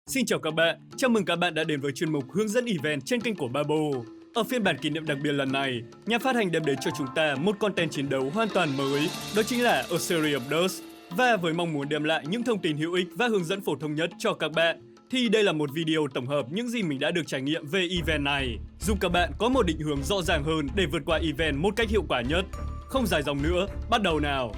Xin chào các bạn, chào mừng các bạn đã đến với chuyên mục hướng dẫn event trên kênh của Babo. Ở phiên bản kỷ niệm đặc biệt lần này, nhà phát hành đem đến cho chúng ta một content chiến đấu hoàn toàn mới, đó chính là A Series of Dust. Và với mong muốn đem lại những thông tin hữu ích và hướng dẫn phổ thông nhất cho các bạn, thì đây là một video tổng hợp những gì mình đã được trải nghiệm về event này, giúp các bạn có một định hướng rõ ràng hơn để vượt qua event một cách hiệu quả nhất. Không dài dòng nữa, bắt đầu nào!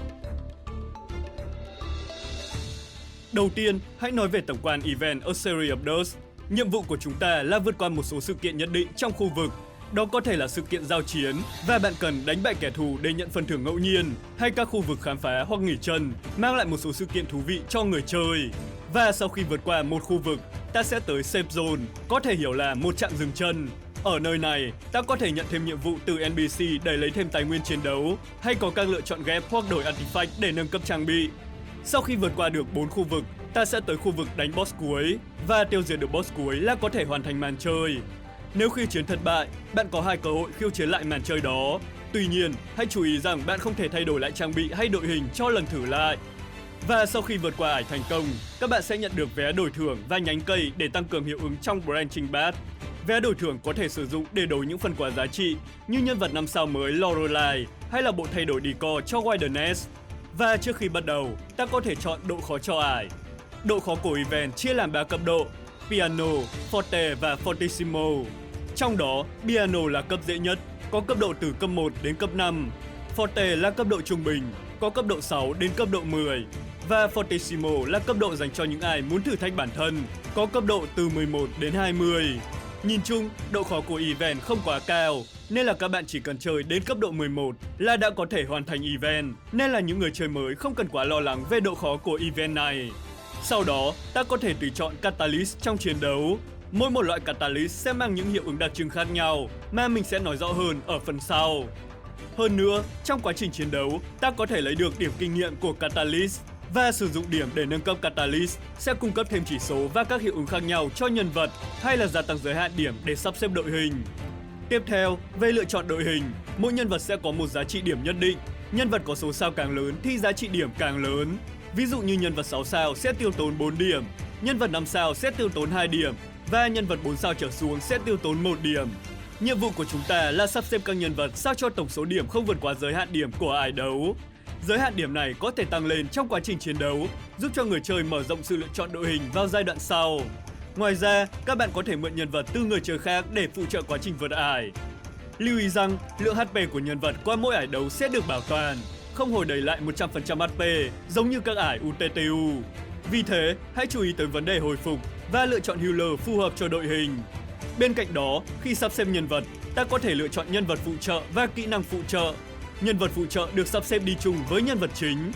Đầu tiên, hãy nói về tổng quan event A Series of Dust. Nhiệm vụ của chúng ta là vượt qua một số sự kiện nhất định trong khu vực. Đó có thể là sự kiện giao chiến và bạn cần đánh bại kẻ thù để nhận phần thưởng ngẫu nhiên, hay các khu vực khám phá hoặc nghỉ chân, mang lại một số sự kiện thú vị cho người chơi. Và sau khi vượt qua một khu vực, ta sẽ tới Safe Zone, có thể hiểu là một trạm dừng chân. Ở nơi này, ta có thể nhận thêm nhiệm vụ từ NPC để lấy thêm tài nguyên chiến đấu, hay có các lựa chọn ghép hoặc đổi artifact để nâng cấp trang bị. Sau khi vượt qua được 4 khu vực, ta sẽ tới khu vực đánh boss cuối, và tiêu diệt được boss cuối là có thể hoàn thành màn chơi. Nếu khi chiến thất bại, bạn có 2 cơ hội khiêu chiến lại màn chơi đó. Tuy nhiên, hãy chú ý rằng bạn không thể thay đổi lại trang bị hay đội hình cho lần thử lại. Và sau khi vượt qua ải thành công, các bạn sẽ nhận được vé đổi thưởng và nhánh cây để tăng cường hiệu ứng trong Branching Path. Vé đổi thưởng có thể sử dụng để đổi những phần quà giá trị như nhân vật 5 sao mới Lorelei hay là bộ thay đổi decor cho Wilderness. Và trước khi bắt đầu, ta có thể chọn độ khó cho ải. Độ khó của event chia làm 3 cấp độ: Piano, Forte và Fortissimo. Trong đó, Piano là cấp dễ nhất, có cấp độ từ cấp 1 đến cấp 5. Forte là cấp độ trung bình, có cấp độ 6 đến cấp độ 10. Và Fortissimo là cấp độ dành cho những ai muốn thử thách bản thân, có cấp độ từ 11 đến 20. Nhìn chung, độ khó của event không quá cao, nên là các bạn chỉ cần chơi đến cấp độ 11 là đã có thể hoàn thành event, nên là những người chơi mới không cần quá lo lắng về độ khó của event này. Sau đó, ta có thể tùy chọn Catalyst trong chiến đấu. Mỗi một loại Catalyst sẽ mang những hiệu ứng đặc trưng khác nhau mà mình sẽ nói rõ hơn ở phần sau. Hơn nữa, trong quá trình chiến đấu, ta có thể lấy được điểm kinh nghiệm của Catalyst và sử dụng điểm để nâng cấp Catalyst sẽ cung cấp thêm chỉ số và các hiệu ứng khác nhau cho nhân vật, hay là gia tăng giới hạn điểm để sắp xếp đội hình. Tiếp theo, về lựa chọn đội hình, mỗi nhân vật sẽ có một giá trị điểm nhất định. Nhân vật có số sao càng lớn thì giá trị điểm càng lớn. Ví dụ như nhân vật 6 sao sẽ tiêu tốn 4 điểm, nhân vật 5 sao sẽ tiêu tốn 2 điểm và nhân vật 4 sao trở xuống sẽ tiêu tốn 1 điểm. Nhiệm vụ của chúng ta là sắp xếp các nhân vật sao cho tổng số điểm không vượt quá giới hạn điểm của ải đấu. Giới hạn điểm này có thể tăng lên trong quá trình chiến đấu, giúp cho người chơi mở rộng sự lựa chọn đội hình vào giai đoạn sau. Ngoài ra, các bạn có thể mượn nhân vật từ người chơi khác để phụ trợ quá trình vượt ải. Lưu ý rằng, lượng HP của nhân vật qua mỗi ải đấu sẽ được bảo toàn, không hồi đầy lại 100% HP giống như các ải UTTU. Vì thế, hãy chú ý tới vấn đề hồi phục và lựa chọn healer phù hợp cho đội hình. Bên cạnh đó, khi sắp xếp nhân vật, ta có thể lựa chọn nhân vật phụ trợ và kỹ năng phụ trợ. Nhân vật phụ trợ được sắp xếp đi chung với nhân vật chính.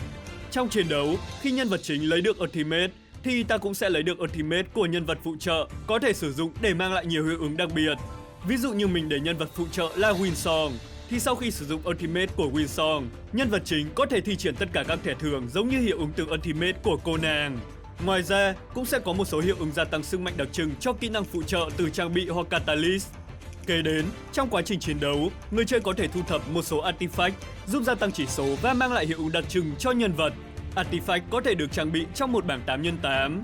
Trong chiến đấu, khi nhân vật chính lấy được Ultimate, thì ta cũng sẽ lấy được Ultimate của nhân vật phụ trợ, có thể sử dụng để mang lại nhiều hiệu ứng đặc biệt. Ví dụ như mình để nhân vật phụ trợ là Winsong, thì sau khi sử dụng Ultimate của Winsong, nhân vật chính có thể thi triển tất cả các thẻ thưởng giống như hiệu ứng từ Ultimate của cô nàng. Ngoài ra, cũng sẽ có một số hiệu ứng gia tăng sức mạnh đặc trưng cho kỹ năng phụ trợ từ trang bị hoặc Catalyst. Kế đến, trong quá trình chiến đấu, người chơi có thể thu thập một số artifact giúp gia tăng chỉ số và mang lại hiệu ứng đặc trưng cho nhân vật. Artifact có thể được trang bị trong một bảng 8x8.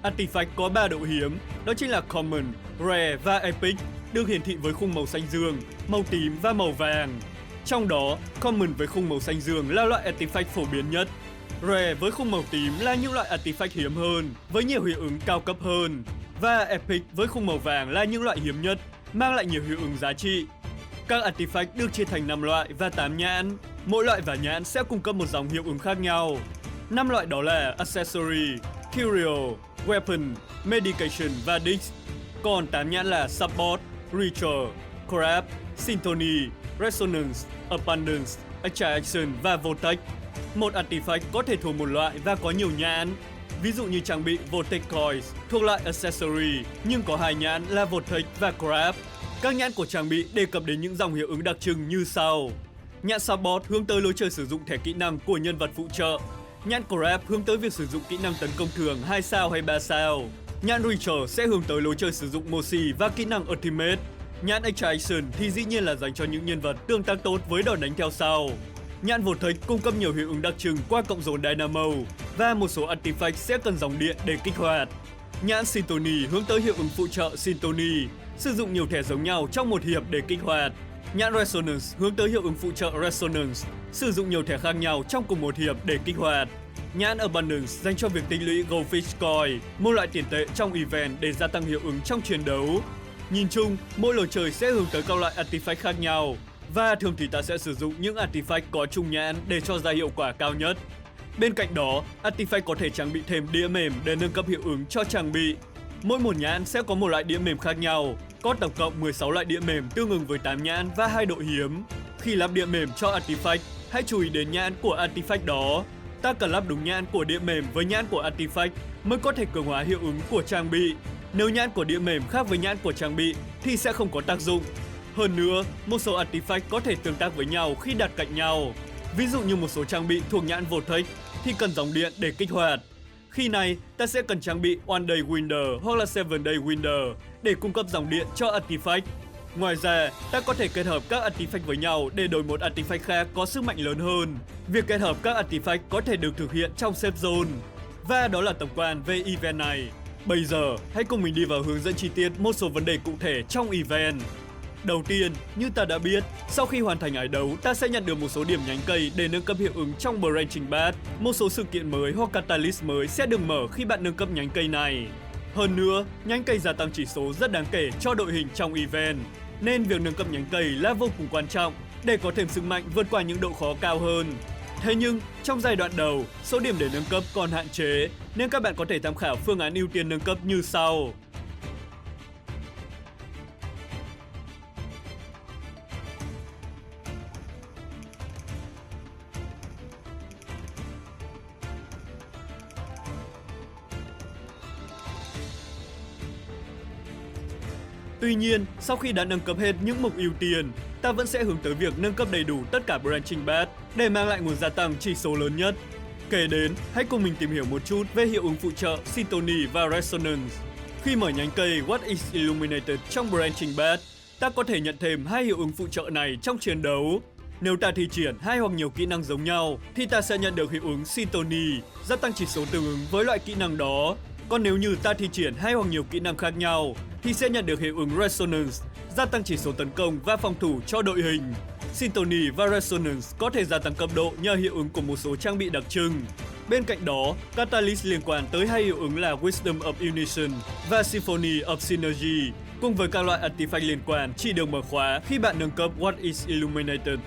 Artifact có 3 độ hiếm, đó chính là Common, Rare và Epic, được hiển thị với khung màu xanh dương, màu tím và màu vàng. Trong đó, Common với khung màu xanh dương là loại artifact phổ biến nhất. Rare với khung màu tím là những loại artifact hiếm hơn, với nhiều hiệu ứng cao cấp hơn. Và Epic với khung màu vàng là những loại hiếm nhất, mang lại nhiều hiệu ứng giá trị. Các artifact được chia thành 5 loại và 8 nhãn. Mỗi loại và nhãn sẽ cung cấp một dòng hiệu ứng khác nhau. 5 loại đó là Accessory, Curio, Weapon, Medication và Dix. Còn 8 nhãn là Support, Ritual, Craft, Symphony, Resonance, Abundance, Extraction và Vortex. Một artifact có thể thuộc một loại và có nhiều nhãn. Ví dụ như trang bị Vortex Coils thuộc loại Accessory nhưng có 2 nhãn là Vortex và Craft. Các nhãn của trang bị đề cập đến những dòng hiệu ứng đặc trưng như sau. Nhãn Support hướng tới lối chơi sử dụng thẻ kỹ năng của nhân vật phụ trợ. Nhãn Craft hướng tới việc sử dụng kỹ năng tấn công thường 2 sao hay 3 sao. Nhãn Ritual sẽ hướng tới lối chơi sử dụng Moxie và kỹ năng Ultimate. Nhãn Extraction thì dĩ nhiên là dành cho những nhân vật tương tác tốt với đòn đánh theo sau. Nhãn Vortex cung cấp nhiều hiệu ứng đặc trưng qua cộng dồn Dynamo và một số artifact sẽ cần dòng điện để kích hoạt. Nhãn Syntony hướng tới hiệu ứng phụ trợ Syntony, sử dụng nhiều thẻ giống nhau trong một hiệp để kích hoạt. Nhãn Resonance hướng tới hiệu ứng phụ trợ Resonance, sử dụng nhiều thẻ khác nhau trong cùng một hiệp để kích hoạt. Nhãn Abundance dành cho việc tích lũy Goldfish Coin, một loại tiền tệ trong event để gia tăng hiệu ứng trong chiến đấu. Nhìn chung, mỗi lối chơi sẽ hướng tới các loại artifact khác nhau, và thường thì ta sẽ sử dụng những artifact có chung nhãn để cho ra hiệu quả cao nhất. Bên cạnh đó, artifact có thể trang bị thêm đĩa mềm để nâng cấp hiệu ứng cho trang bị. Mỗi một nhãn sẽ có một loại đĩa mềm khác nhau, có tổng cộng 16 loại đĩa mềm tương ứng với 8 nhãn và 2 độ hiếm. Khi lắp đĩa mềm cho artifact, hãy chú ý đến nhãn của artifact đó. Ta cần lắp đúng nhãn của đĩa mềm với nhãn của artifact mới có thể cường hóa hiệu ứng của trang bị. Nếu nhãn của đĩa mềm khác với nhãn của trang bị thì sẽ không có tác dụng. Hơn nữa, một số artifact có thể tương tác với nhau khi đặt cạnh nhau. Ví dụ như một số trang bị thuộc nhãn Vortex thì cần dòng điện để kích hoạt. Khi này, ta sẽ cần trang bị One Day Winder hoặc là Seven Day Winder để cung cấp dòng điện cho artifact. Ngoài ra, ta có thể kết hợp các artifact với nhau để đổi một artifact khác có sức mạnh lớn hơn. Việc kết hợp các artifact có thể được thực hiện trong safe zone. Và đó là tổng quan về event này. Bây giờ, hãy cùng mình đi vào hướng dẫn chi tiết một số vấn đề cụ thể trong event. Đầu tiên, như ta đã biết, sau khi hoàn thành ải đấu, ta sẽ nhận được một số điểm nhánh cây để nâng cấp hiệu ứng trong Branching Path. Một số sự kiện mới hoặc catalyst mới sẽ được mở khi bạn nâng cấp nhánh cây này. Hơn nữa, nhánh cây gia tăng chỉ số rất đáng kể cho đội hình trong event, nên việc nâng cấp nhánh cây là vô cùng quan trọng để có thêm sức mạnh vượt qua những độ khó cao hơn. Thế nhưng, trong giai đoạn đầu, số điểm để nâng cấp còn hạn chế, nên các bạn có thể tham khảo phương án ưu tiên nâng cấp như sau. Tuy nhiên, sau khi đã nâng cấp hết những mục ưu tiên, ta vẫn sẽ hướng tới việc nâng cấp đầy đủ tất cả Branching Path để mang lại nguồn gia tăng chỉ số lớn nhất. Kể đến, hãy cùng mình tìm hiểu một chút về hiệu ứng phụ trợ Syntony và Resonance. Khi mở nhánh cây What is Illuminated trong Branching Path, ta có thể nhận thêm hai hiệu ứng phụ trợ này trong chiến đấu. Nếu ta thi triển hai hoặc nhiều kỹ năng giống nhau, thì ta sẽ nhận được hiệu ứng Syntony, gia tăng chỉ số tương ứng với loại kỹ năng đó. Còn nếu như ta thi triển hai hoặc nhiều kỹ năng khác nhau, thì sẽ nhận được hiệu ứng Resonance, gia tăng chỉ số tấn công và phòng thủ cho đội hình. Syntony và Resonance có thể gia tăng cấp độ nhờ hiệu ứng của một số trang bị đặc trưng. Bên cạnh đó, Catalyst liên quan tới hai hiệu ứng là Wisdom of Unison và Symphony of Synergy, cùng với các loại artifact liên quan chỉ được mở khóa khi bạn nâng cấp What is Illuminated.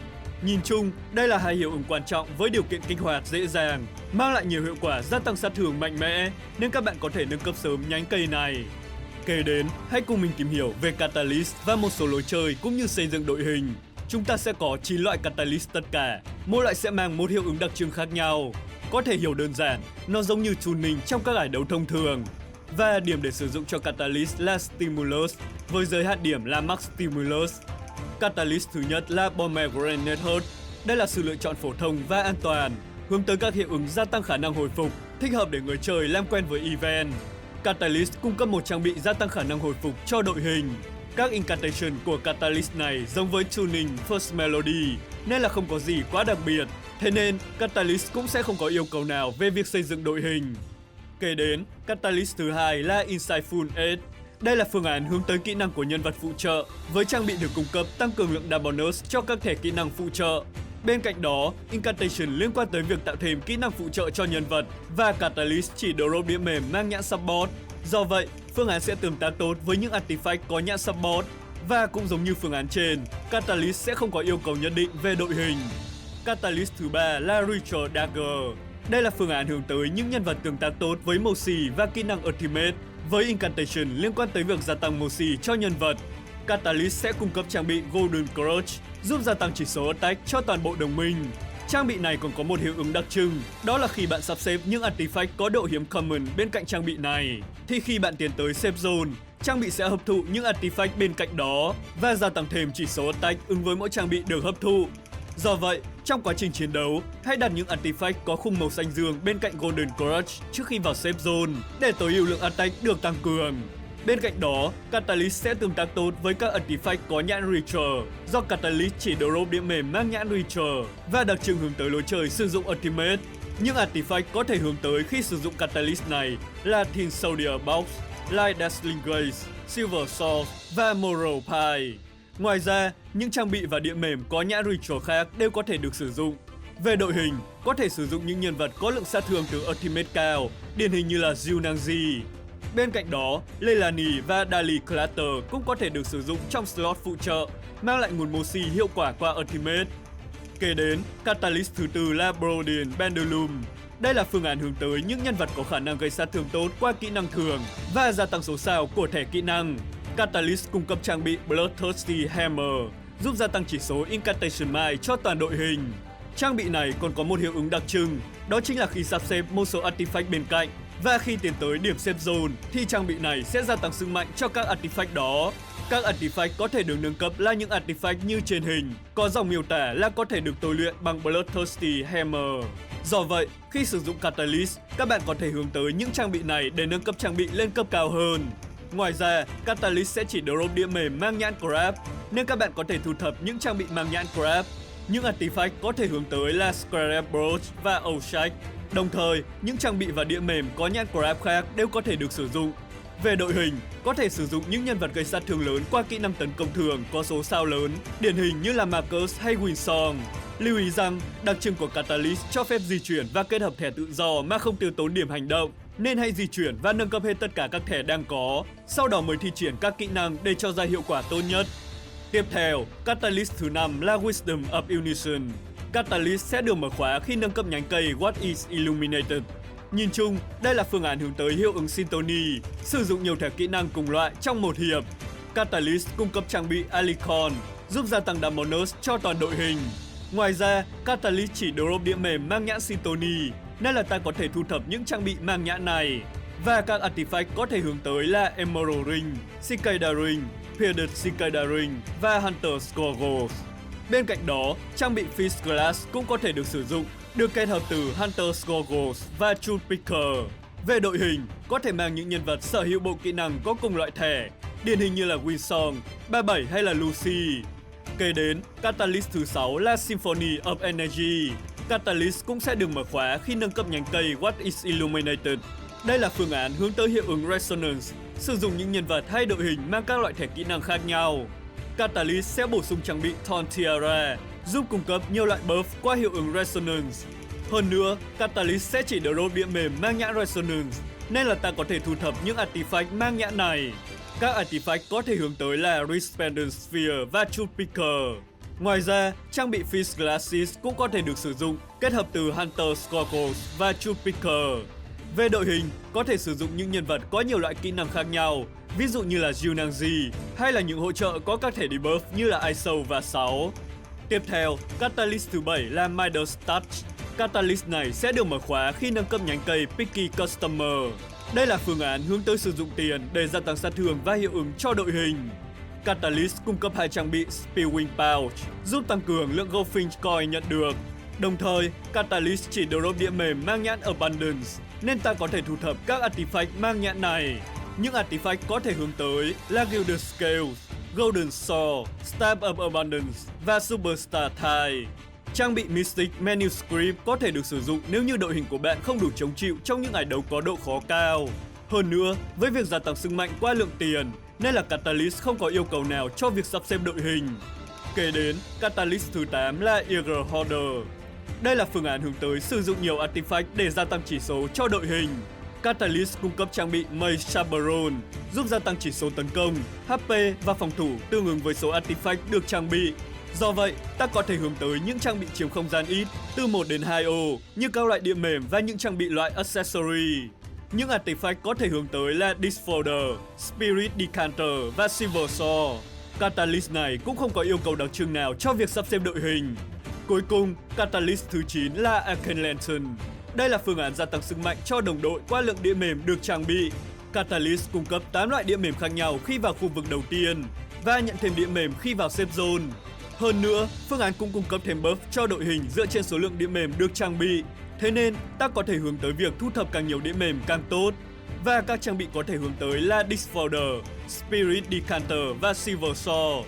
Nhìn chung, đây là hai hiệu ứng quan trọng với điều kiện kích hoạt dễ dàng, mang lại nhiều hiệu quả gia tăng sát thương mạnh mẽ, nên các bạn có thể nâng cấp sớm nhánh cây này. Kể đến, hãy cùng mình tìm hiểu về Catalyst và một số lối chơi cũng như xây dựng đội hình. Chúng ta sẽ có 9 loại Catalyst tất cả, mỗi loại sẽ mang một hiệu ứng đặc trưng khác nhau. Có thể hiểu đơn giản, nó giống như tuning trong các ải đấu thông thường. Và điểm để sử dụng cho Catalyst là Stimulus, với giới hạn điểm là Max Stimulus. Catalyst thứ nhất là Pomegranate Heart. Đây là sự lựa chọn phổ thông và an toàn, hướng tới các hiệu ứng gia tăng khả năng hồi phục, thích hợp để người chơi làm quen với event. Catalyst cung cấp một trang bị gia tăng khả năng hồi phục cho đội hình. Các incantation của Catalyst này giống với Tuning First Melody, nên là không có gì quá đặc biệt. Thế nên, Catalyst cũng sẽ không có yêu cầu nào về việc xây dựng đội hình. Kể đến, Catalyst thứ hai là Insightful Aid. Đây là phương án hướng tới kỹ năng của nhân vật phụ trợ, với trang bị được cung cấp tăng cường lượng đam bonus cho các thẻ kỹ năng phụ trợ. Bên cạnh đó, Incantation liên quan tới việc tạo thêm kỹ năng phụ trợ cho nhân vật và Catalyst chỉ drop đĩa mềm mang nhãn Support. Do vậy, phương án sẽ tương tác tốt với những artifact có nhãn Support. Và cũng giống như phương án trên, Catalyst sẽ không có yêu cầu nhất định về đội hình. Catalyst thứ ba là Ritual Dagger. Đây là phương án hướng tới những nhân vật tương tác tốt với Moxie và kỹ năng Ultimate, với Incantation liên quan tới việc gia tăng Moxie cho nhân vật. Catalyst sẽ cung cấp trang bị Golden Crutch, giúp gia tăng chỉ số attack cho toàn bộ đồng minh. Trang bị này còn có một hiệu ứng đặc trưng, đó là khi bạn sắp xếp những artifact có độ hiếm common bên cạnh trang bị này, thì khi bạn tiến tới safe zone, trang bị sẽ hấp thụ những artifact bên cạnh đó và gia tăng thêm chỉ số attack ứng với mỗi trang bị được hấp thụ. Do vậy, trong quá trình chiến đấu, hãy đặt những artifact có khung màu xanh dương bên cạnh Golden Crutch trước khi vào safe zone để tối ưu lượng attack được tăng cường. Bên cạnh đó, Catalyst sẽ tương tác tốt với các artifact có nhãn Ritual, do Catalyst chỉ drop đĩa mềm mang nhãn Ritual và đặc trưng hướng tới lối chơi sử dụng Ultimate. Những artifact có thể hướng tới khi sử dụng Catalyst này là Tin Soldier Box, Light Dazzling Grace, Silver Sword và Moral Pie. Ngoài ra, những trang bị và địa mềm có nhãn ritual khác đều có thể được sử dụng. Về đội hình, có thể sử dụng những nhân vật có lượng sát thương từ Ultimate cao, điển hình như là Zyuanji. Bên cạnh đó, Leilani và Dali Clatter cũng có thể được sử dụng trong slot phụ trợ, mang lại nguồn Moxie hiệu quả qua Ultimate. Kế đến, Catalyst thứ tư là Brodian Pendulum. Đây là phương án hướng tới những nhân vật có khả năng gây sát thương tốt qua kỹ năng thường và gia tăng số sao của thẻ kỹ năng. Catalyst cung cấp trang bị Bloodthirsty Hammer, giúp gia tăng chỉ số Incantation Might cho toàn đội hình. Trang bị này còn có một hiệu ứng đặc trưng, đó chính là khi sắp xếp một số artifact bên cạnh và khi tiến tới điểm xếp zone thì trang bị này sẽ gia tăng sức mạnh cho các artifact đó. Các artifact có thể được nâng cấp là những artifact như trên hình, có dòng miêu tả là có thể được tôi luyện bằng Bloodthirsty Hammer. Do vậy, khi sử dụng Catalyst, các bạn có thể hướng tới những trang bị này để nâng cấp trang bị lên cấp cao hơn. Ngoài ra, Catalyst sẽ chỉ drop đĩa mềm mang nhãn Crab, nên các bạn có thể thu thập những trang bị mang nhãn Crab. Những artifact có thể hướng tới là Scarab Brooch và Oshak. Đồng thời, những trang bị và đĩa mềm có nhãn Crab khác đều có thể được sử dụng. Về đội hình, có thể sử dụng những nhân vật gây sát thương lớn qua kỹ năng tấn công thường có số sao lớn, điển hình như là Marcus hay Winsong. Lưu ý rằng, đặc trưng của Catalyst cho phép di chuyển và kết hợp thẻ tự do mà không tiêu tốn điểm hành động, nên hãy di chuyển và nâng cấp hết tất cả các thẻ đang có, sau đó mới thi triển các kỹ năng để cho ra hiệu quả tốt nhất. Tiếp theo, Catalyst thứ 5 là Wisdom of Unition. Catalyst sẽ được mở khóa khi nâng cấp nhánh cây What is Illuminated. Nhìn chung, đây là phương án hướng tới hiệu ứng Syntony, sử dụng nhiều thẻ kỹ năng cùng loại trong một hiệp. Catalyst cung cấp trang bị Alicon, giúp gia tăng đam bonus cho toàn đội hình. Ngoài ra, Catalyst chỉ drop đĩa mềm mang nhãn Syntony, nên là ta có thể thu thập những trang bị mang nhãn này. Và các artifact có thể hướng tới là Emerald Ring, Cicada Ring, Bearded Cicada Ring và Hunter Scourge. Bên cạnh đó, trang bị Fist Glass cũng có thể được sử dụng, được kết hợp từ Hunter Scourge và Truth Picker. Về đội hình, có thể mang những nhân vật sở hữu bộ kỹ năng có cùng loại thẻ, điển hình như là Winsong, 37 hay là Lucy. Kế đến, Catalyst thứ 6 là Symphony of Energy. Catalyst cũng sẽ được mở khóa khi nâng cấp nhánh cây What is Illuminated. Đây là phương án hướng tới hiệu ứng Resonance, sử dụng những nhân vật hay đội hình mang các loại thẻ kỹ năng khác nhau. Catalyst sẽ bổ sung trang bị Thorn Tiara, giúp cung cấp nhiều loại buff qua hiệu ứng Resonance. Hơn nữa, Catalyst sẽ chỉ drop đĩa mềm mang nhãn Resonance, nên là ta có thể thu thập những artifact mang nhãn này. Các artifact có thể hướng tới là Resplendent Sphere và Truth Picker. Ngoài ra, trang bị Fist Glasses cũng có thể được sử dụng, kết hợp từ Hunter Scourge và Truth Picker. Về đội hình, có thể sử dụng những nhân vật có nhiều loại kỹ năng khác nhau, ví dụ như là Zyuanji, hay là những hỗ trợ có các thẻ debuff như là ISO và 6. Tiếp theo, Catalyst thứ 7 là Midas Touch. Catalyst này sẽ được mở khóa khi nâng cấp nhánh cây Picky Customer. Đây là phương án hướng tới sử dụng tiền để gia tăng sát thương và hiệu ứng cho đội hình. Catalyst cung cấp 2 trang bị Spillwing Pouch, giúp tăng cường lượng Goldfinch Coin nhận được. Đồng thời, Catalyst chỉ drop đĩa mềm mang nhãn Abundance, nên ta có thể thu thập các artifact mang nhãn này. Những artifact có thể hướng tới là Gilded Scales, Golden Sword, Stab of Abundance và Superstar Tie. Trang bị Mystic Manuscript có thể được sử dụng nếu như đội hình của bạn không đủ chống chịu trong những ngày đấu có độ khó cao. Hơn nữa, với việc gia tăng sức mạnh qua lượng tiền, nên là Catalyst không có yêu cầu nào cho việc sắp xếp đội hình. Kế đến, Catalyst thứ 8 là Eager Hoarder. Đây là phương án hướng tới sử dụng nhiều artifact để gia tăng chỉ số cho đội hình. Catalyst cung cấp trang bị Mage Chaperone, giúp gia tăng chỉ số tấn công, HP và phòng thủ tương ứng với số artifact được trang bị. Do vậy, ta có thể hướng tới những trang bị chiếm không gian ít, từ 1 đến 2 ô, như các loại đĩa mềm và những trang bị loại accessory. Những artifact có thể hướng tới là Disfolder, Spirit Decanter và Silver Sword. Catalyst này cũng không có yêu cầu đặc trưng nào cho việc sắp xếp đội hình. Cuối cùng, Catalyst thứ 9 là Arcane Lantern. Đây là phương án gia tăng sức mạnh cho đồng đội qua lượng đĩa mềm được trang bị. Catalyst cung cấp 8 loại đĩa mềm khác nhau khi vào khu vực đầu tiên và nhận thêm đĩa mềm khi vào safe zone. Hơn nữa, phương án cũng cung cấp thêm buff cho đội hình dựa trên số lượng đĩa mềm được trang bị. Thế nên, ta có thể hướng tới việc thu thập càng nhiều đĩa mềm càng tốt. Và các trang bị có thể hướng tới là Disfolder, Spirit Decanter và Silver Sword.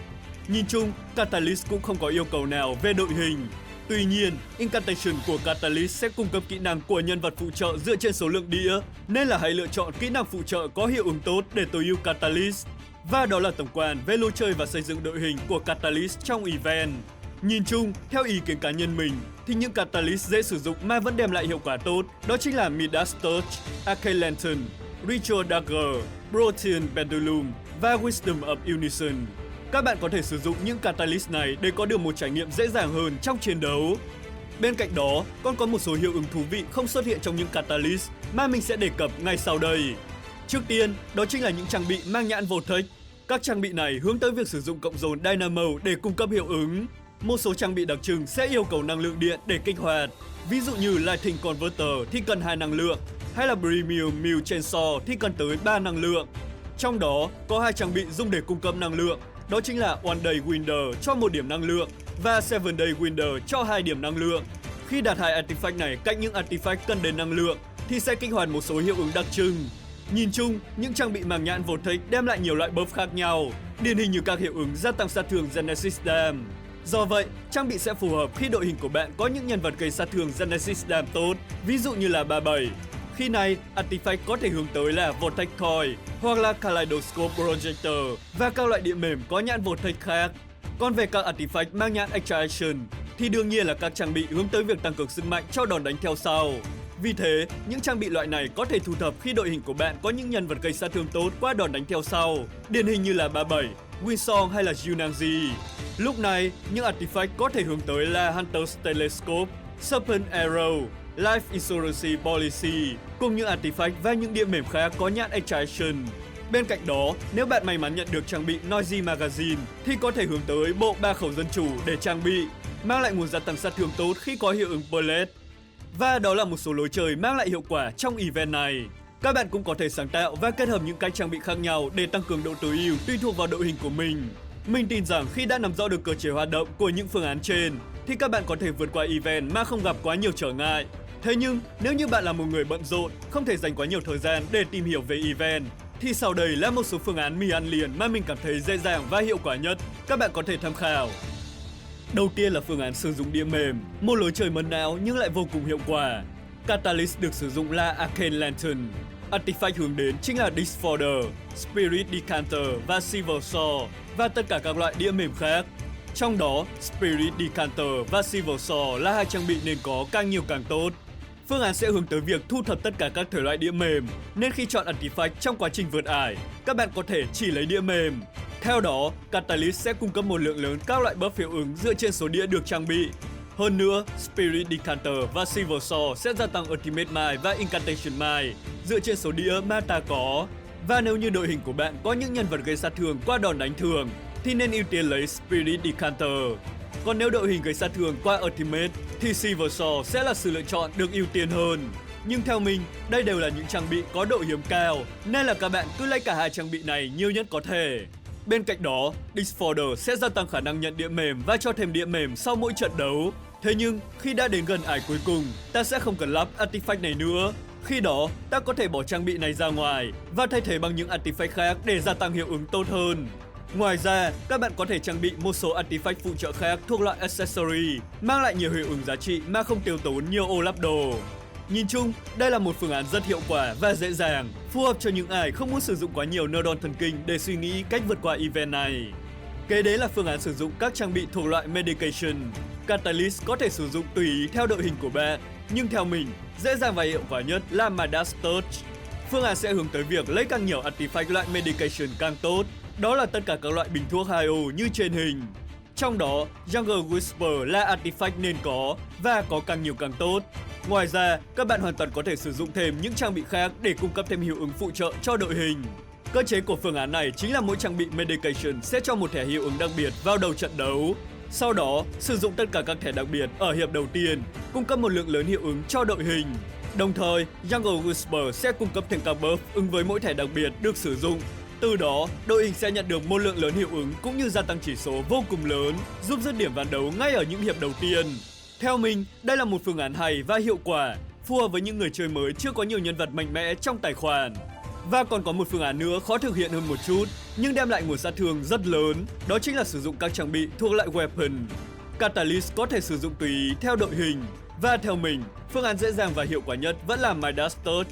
Nhìn chung, Catalyst cũng không có yêu cầu nào về đội hình. Tuy nhiên, Incantation của Catalyst sẽ cung cấp kỹ năng của nhân vật phụ trợ dựa trên số lượng đĩa, nên là hãy lựa chọn kỹ năng phụ trợ có hiệu ứng tốt để tối ưu Catalyst. Và đó là tổng quan về lối chơi và xây dựng đội hình của Catalyst trong event. Nhìn chung, theo ý kiến cá nhân mình, thì những Catalyst dễ sử dụng mà vẫn đem lại hiệu quả tốt, đó chính là Midas Touch, Arcane Lantern, Ritual Dagger, Protean Pendulum và Wisdom of Unison. Các bạn có thể sử dụng những Catalyst này để có được một trải nghiệm dễ dàng hơn trong chiến đấu. Bên cạnh đó, còn có một số hiệu ứng thú vị không xuất hiện trong những Catalyst mà mình sẽ đề cập ngay sau đây. Trước tiên, đó chính là những trang bị mang nhãn Vortex. Các trang bị này hướng tới việc sử dụng cộng dồn Dynamo để cung cấp hiệu ứng. Một số trang bị đặc trưng sẽ yêu cầu năng lượng điện để kích hoạt. Ví dụ như Lighting Converter thì cần 2 năng lượng, hay là Premium Mill Chainsaw thì cần tới 3 năng lượng. Trong đó, có 2 trang bị dùng để cung cấp năng lượng, đó chính là One Day Winder cho 1 điểm năng lượng và 7 Day Winder cho 2 điểm năng lượng. Khi đặt 2 artifact này cạnh những artifact cần đến năng lượng thì sẽ kích hoạt một số hiệu ứng đặc trưng. Nhìn chung, những trang bị mang nhãn Vortex đem lại nhiều loại buff khác nhau, điển hình như các hiệu ứng gia tăng sát thương Genesis Dam. Do vậy, trang bị sẽ phù hợp khi đội hình của bạn có những nhân vật gây sát thương Genesis Dam tốt, ví dụ như là 37. Khi này, artifact có thể hướng tới là Vortex Coil hoặc là Kaleidoscope Projector và các loại đĩa mềm có nhãn Vortex khác. Còn về các artifact mang nhãn Extraction thì đương nhiên là các trang bị hướng tới việc tăng cường sức mạnh cho đòn đánh theo sau. Vì thế, những trang bị loại này có thể thu thập khi đội hình của bạn có những nhân vật gây sát thương tốt qua đòn đánh theo sau, điển hình như là 37, Winsong hay là Yunangji. Lúc này, những artifact có thể hướng tới là Hunter's Telescope, Serpent Arrow, Life Insurance Policy, cùng những artifact và những đĩa mềm khác có nhãn Extraction. Bên cạnh đó, nếu bạn may mắn nhận được trang bị Noisy Magazine thì có thể hướng tới bộ 3 khẩu dân chủ để trang bị, mang lại nguồn gia tăng sát thương tốt khi có hiệu ứng Bullet. Và đó là một số lối chơi mang lại hiệu quả trong event này. Các bạn cũng có thể sáng tạo và kết hợp những cách trang bị khác nhau để tăng cường độ tối ưu tùy thuộc vào đội hình của mình. Mình tin rằng khi đã nắm rõ được cơ chế hoạt động của những phương án trên thì các bạn có thể vượt qua event mà không gặp quá nhiều trở ngại. Thế nhưng, nếu như bạn là một người bận rộn, không thể dành quá nhiều thời gian để tìm hiểu về event, thì sau đây là một số phương án mì ăn liền mà mình cảm thấy dễ dàng và hiệu quả nhất. Các bạn có thể tham khảo. Đầu tiên là phương án sử dụng đĩa mềm, một lối chơi mấn não nhưng lại vô cùng hiệu quả. Catalyst được sử dụng là Arcane Lantern. Artifact hướng đến chính là Disforder, Spirit Decanter và Silver Saw và tất cả các loại đĩa mềm khác. Trong đó, Spirit Decanter và Silver Saw là 2 trang bị nên có càng nhiều càng tốt. Phương án sẽ hướng tới việc thu thập tất cả các thể loại đĩa mềm, nên khi chọn artifact trong quá trình vượt ải, các bạn có thể chỉ lấy đĩa mềm. Theo đó, Catalyst sẽ cung cấp một lượng lớn các loại buff hiệu ứng dựa trên số đĩa được trang bị. Hơn nữa, Spirit Decanter và Silver Saw sẽ gia tăng Ultimate Mine và Incantation Mine dựa trên số đĩa mà ta có. Và nếu như đội hình của bạn có những nhân vật gây sát thương qua đòn đánh thường, thì nên ưu tiên lấy Spirit Decanter. Còn nếu đội hình gây sát thương qua Ultimate, thì Silver Saw sẽ là sự lựa chọn được ưu tiên hơn. Nhưng theo mình, đây đều là những trang bị có độ hiếm cao, nên là các bạn cứ lấy cả 2 trang bị này nhiều nhất có thể. Bên cạnh đó, Disforder sẽ gia tăng khả năng nhận đĩa mềm và cho thêm đĩa mềm sau mỗi trận đấu. Thế nhưng, khi đã đến gần ải cuối cùng, ta sẽ không cần lắp artifact này nữa. Khi đó, ta có thể bỏ trang bị này ra ngoài và thay thế bằng những artifact khác để gia tăng hiệu ứng tốt hơn. Ngoài ra, các bạn có thể trang bị một số artifact phụ trợ khác thuộc loại accessory, mang lại nhiều hiệu ứng giá trị mà không tiêu tốn nhiều ô lắp đồ. Nhìn chung, đây là một phương án rất hiệu quả và dễ dàng, phù hợp cho những ai không muốn sử dụng quá nhiều neuron thần kinh để suy nghĩ cách vượt qua event này. Kế đến là phương án sử dụng các trang bị thuộc loại Medication. Catalyst có thể sử dụng tùy ý theo đội hình của bạn, nhưng theo mình, dễ dàng và hiệu quả nhất là Midas Touch. Phương án sẽ hướng tới việc lấy càng nhiều artifact loại Medication càng tốt, đó là tất cả các loại bình thuốc 2O như trên hình. Trong đó, Jungle Whisper là artifact nên có và có càng nhiều càng tốt. Ngoài ra, các bạn hoàn toàn có thể sử dụng thêm những trang bị khác để cung cấp thêm hiệu ứng phụ trợ cho đội hình. Cơ chế của phương án này chính là mỗi trang bị Medication sẽ cho một thẻ hiệu ứng đặc biệt vào đầu trận đấu. Sau đó, sử dụng tất cả các thẻ đặc biệt ở hiệp đầu tiên, cung cấp một lượng lớn hiệu ứng cho đội hình. Đồng thời, Jungle Whisper sẽ cung cấp thêm các buff ứng với mỗi thẻ đặc biệt được sử dụng. Từ đó, đội hình sẽ nhận được một lượng lớn hiệu ứng cũng như gia tăng chỉ số vô cùng lớn, giúp dứt điểm ván đấu ngay ở những hiệp đầu tiên. Theo mình, đây là một phương án hay và hiệu quả, phù hợp với những người chơi mới chưa có nhiều nhân vật mạnh mẽ trong tài khoản. Và còn có một phương án nữa khó thực hiện hơn một chút, nhưng đem lại nguồn sát thương rất lớn, đó chính là sử dụng các trang bị thuộc loại Weapon. Catalyst có thể sử dụng tùy ý theo đội hình. Và theo mình, phương án dễ dàng và hiệu quả nhất vẫn là Midas Touch.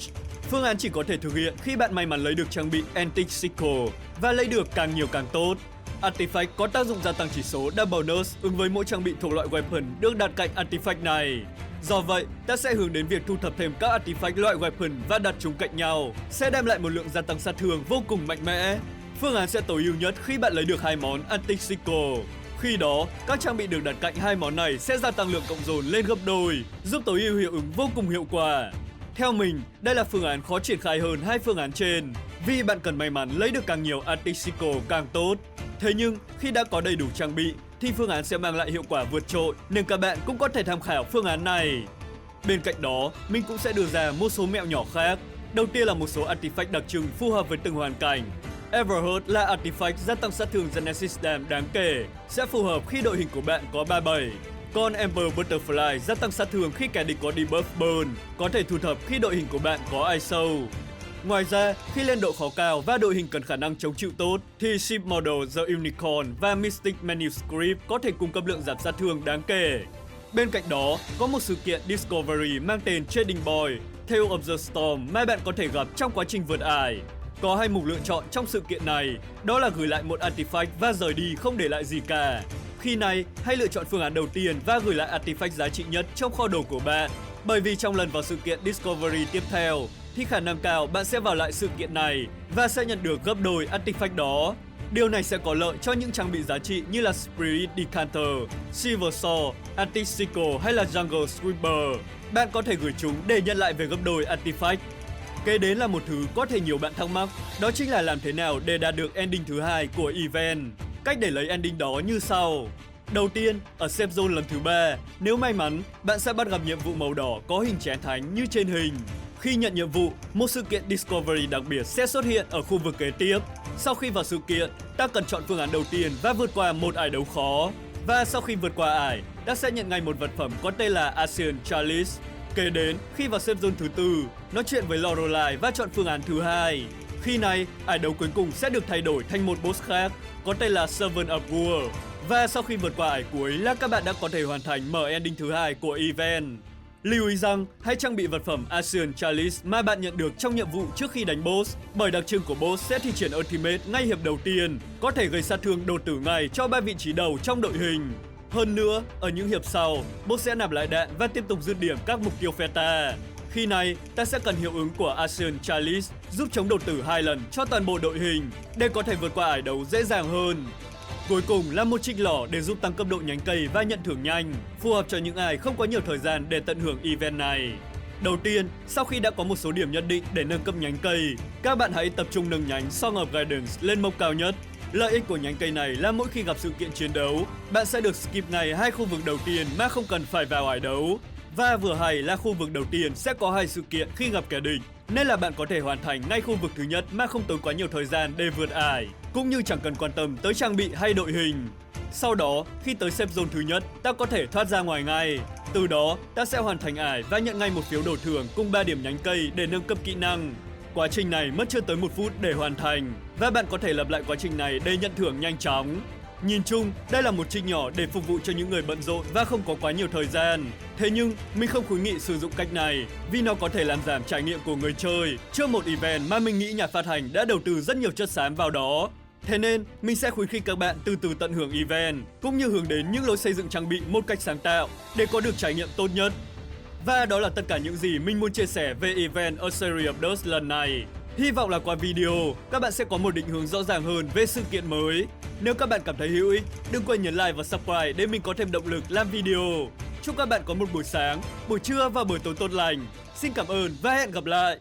Phương án chỉ có thể thực hiện khi bạn may mắn lấy được trang bị Antique Sickle và lấy được càng nhiều càng tốt. Artifact có tác dụng gia tăng chỉ số Double Nurse ứng với mỗi trang bị thuộc loại weapon được đặt cạnh Artifact này. Do vậy, ta sẽ hướng đến việc thu thập thêm các Artifact loại weapon và đặt chúng cạnh nhau, sẽ đem lại một lượng gia tăng sát thương vô cùng mạnh mẽ. Phương án sẽ tối ưu nhất khi bạn lấy được hai món Antique Sickle. Khi đó, các trang bị được đặt cạnh hai món này sẽ gia tăng lượng cộng dồn lên gấp đôi, giúp tối ưu hiệu ứng vô cùng hiệu quả. Theo mình, đây là phương án khó triển khai hơn hai phương án trên, vì bạn cần may mắn lấy được càng nhiều Antique Sickle càng tốt. Thế nhưng, khi đã có đầy đủ trang bị, thì phương án sẽ mang lại hiệu quả vượt trội, nên các bạn cũng có thể tham khảo phương án này. Bên cạnh đó, mình cũng sẽ đưa ra một số mẹo nhỏ khác. Đầu tiên là một số artifact đặc trưng phù hợp với từng hoàn cảnh. Everhurt là artifact gia tăng sát thương Genesis Dam đáng kể, sẽ phù hợp khi đội hình của bạn có 37. Còn Ember Butterfly gia tăng sát thương khi kẻ địch có debuff burn, có thể thu thập khi đội hình của bạn có Ice Soul. Ngoài ra, khi lên độ khó cao và đội hình cần khả năng chống chịu tốt, thì Ship Model The Unicorn và Mystic Manuscript có thể cung cấp lượng giảm sát thương đáng kể. Bên cạnh đó, có một sự kiện Discovery mang tên Trading Boy, Tale of the Storm mà bạn có thể gặp trong quá trình vượt ải. Có hai mục lựa chọn trong sự kiện này, đó là gửi lại một artifact và rời đi không để lại gì cả. Khi này, hãy lựa chọn phương án đầu tiên và gửi lại artifact giá trị nhất trong kho đồ của bạn. Bởi vì trong lần vào sự kiện Discovery tiếp theo, thì khả năng cao bạn sẽ vào lại sự kiện này và sẽ nhận được gấp đôi artifact đó. Điều này sẽ có lợi cho những trang bị giá trị như là Spirit Decanter, Silver Sword, Antique Sickle hay là Jungle Sweeper. Bạn có thể gửi chúng để nhận lại về gấp đôi artifact. Kế đến là một thứ có thể nhiều bạn thắc mắc, đó chính là làm thế nào để đạt được ending thứ hai của event. Cách để lấy ending đó như sau. Đầu tiên, ở Safe Zone lần thứ 3, nếu may mắn, bạn sẽ bắt gặp nhiệm vụ màu đỏ có hình chén thánh như trên hình. Khi nhận nhiệm vụ, một sự kiện Discovery đặc biệt sẽ xuất hiện ở khu vực kế tiếp. Sau khi vào sự kiện, ta cần chọn phương án đầu tiên và vượt qua một ải đấu khó. Và sau khi vượt qua ải, ta sẽ nhận ngay một vật phẩm có tên là Ancient Chalice. Kế đến, khi vào Safe Zone thứ 4, nói chuyện với Lorelei và chọn phương án thứ 2. Khi này, ải đấu cuối cùng sẽ được thay đổi thành một boss khác, có tên là Servant of War. Và sau khi vượt qua ải cuối là các bạn đã có thể hoàn thành mở ending thứ 2 của event. Lưu ý rằng, hãy trang bị vật phẩm Ancient Chalice mà bạn nhận được trong nhiệm vụ trước khi đánh boss, bởi đặc trưng của boss sẽ thi triển Ultimate ngay hiệp đầu tiên, có thể gây sát thương đột tử ngay cho 3 vị trí đầu trong đội hình. Hơn nữa, ở những hiệp sau, boss sẽ nạp lại đạn và tiếp tục dứt điểm các mục tiêu Pheta. Khi này, ta sẽ cần hiệu ứng của Ancient Chalice giúp chống đột tử 2 lần cho toàn bộ đội hình để có thể vượt qua ải đấu dễ dàng hơn. Cuối cùng là một trích lỏ để giúp tăng cấp độ nhánh cây và nhận thưởng nhanh, phù hợp cho những ai không có nhiều thời gian để tận hưởng event này. Đầu tiên, sau khi đã có một số điểm nhất định để nâng cấp nhánh cây, các bạn hãy tập trung nâng nhánh Song of Guidance lên mốc cao nhất. Lợi ích của nhánh cây này là mỗi khi gặp sự kiện chiến đấu, bạn sẽ được skip ngay hai khu vực đầu tiên mà không cần phải vào ải đấu. Và vừa hay là khu vực đầu tiên sẽ có 2 sự kiện khi gặp kẻ địch, nên là bạn có thể hoàn thành ngay khu vực thứ nhất mà không tốn quá nhiều thời gian để vượt ải, cũng như chẳng cần quan tâm tới trang bị hay đội hình. Sau đó, khi tới Safe Zone thứ nhất, ta có thể thoát ra ngoài ngay. Từ đó, ta sẽ hoàn thành ải và nhận ngay một phiếu đổi thưởng cùng 3 điểm nhánh cây để nâng cấp kỹ năng. Quá trình này mất chưa tới 1 phút để hoàn thành, và bạn có thể lặp lại quá trình này để nhận thưởng nhanh chóng. Nhìn chung, đây là một trích nhỏ để phục vụ cho những người bận rộn và không có quá nhiều thời gian. Thế nhưng, mình không khuyến nghị sử dụng cách này vì nó có thể làm giảm trải nghiệm của người chơi trước một event mà mình nghĩ nhà phát hành đã đầu tư rất nhiều chất xám vào đó. Thế nên, mình sẽ khuyến khích các bạn từ từ tận hưởng event, cũng như hướng đến những lối xây dựng trang bị một cách sáng tạo để có được trải nghiệm tốt nhất. Và đó là tất cả những gì mình muốn chia sẻ về event A Series of Dust lần này. Hy vọng là qua video, các bạn sẽ có một định hướng rõ ràng hơn về sự kiện mới. Nếu các bạn cảm thấy hữu ích, đừng quên nhấn like và subscribe để mình có thêm động lực làm video. Chúc các bạn có một buổi sáng, buổi trưa và buổi tối tốt lành. Xin cảm ơn và hẹn gặp lại!